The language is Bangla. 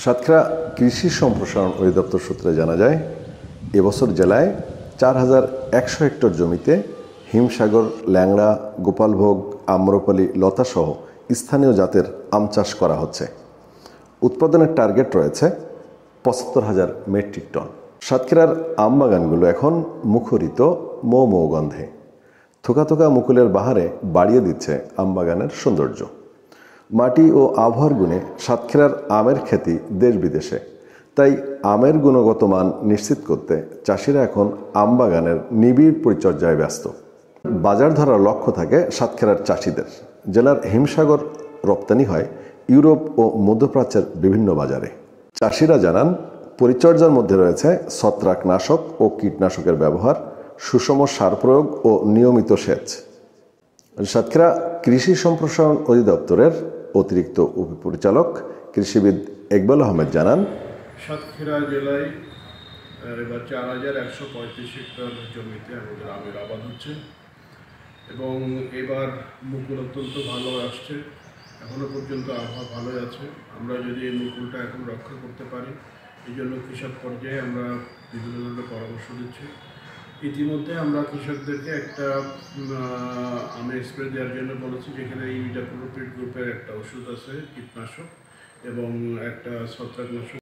সাতক্ষীরা কৃষি সম্প্রসারণ অধিদপ্তর সূত্রে জানা যায়, এবছর জেলায় ৪,১০০ হেক্টর জমিতে হিমসাগর, ল্যাংড়া, গোপালভোগ, আম্রপালি, লতাসহ স্থানীয় জাতের আম চাষ করা হচ্ছে। উৎপাদনের টার্গেট রয়েছে ৭৫,০০০ মেট্রিক টন। সাতক্ষীরার আম বাগানগুলো এখন মুখরিত মৌ মৌ গন্ধে। থোকা থোকা মুকুলের বাহারে বাড়িয়ে দিচ্ছে আম বাগানের সৌন্দর্য। মাটি ও আবহাওয়ার গুণে সাতক্ষীরার আমের খ্যাতি দেশ বিদেশে। তাই আমের গুণগত মান নিশ্চিত করতে চাষিরা এখন আম বাগানের নিবিড় পরিচর্যায় ব্যস্ত। বাজার ধরার লক্ষ্য থাকে সাতক্ষীরার চাষিদের। জেলার হিমসাগর রপ্তানি হয় ইউরোপ ও মধ্যপ্রাচ্যের বিভিন্ন বাজারে। চাষিরা জানান, পরিচর্যার মধ্যে রয়েছে ছত্রাকনাশক ও কীটনাশকের ব্যবহার, সুষম সার প্রয়োগ ও নিয়মিত সেচ। সাতক্ষীরা কৃষি সম্প্রসারণ অধিদপ্তরের অতিরিক্ত উপপরিচালক কৃষিবিদ ইকবাল আহমেদ জানান, সাতক্ষীরা জেলায় এবার ৪,১৩৫ হেক্টর জমিতে আমাদের আমের আবাদ হচ্ছে এবং এবার মুকুল অত্যন্ত ভালো আসছে। এখনো পর্যন্ত আবহাওয়া ভালোই আছে। আমরা যদি এই মুকুলটা এখন রক্ষা করতে পারি, এই জন্য কৃষক পর্যায়ে আমরা বিভিন্ন ধরনের পরামর্শ দিচ্ছি। ইতিমধ্যে আমরা কৃষকদেরকে একটা আমের স্প্রে দেওয়ার জন্য বলেছি, যেখানে ইমিডাক্লোপিড গ্রুপের একটা ওষুধ আছে, কীটনাশক, এবং একটা ছত্রাকনাশক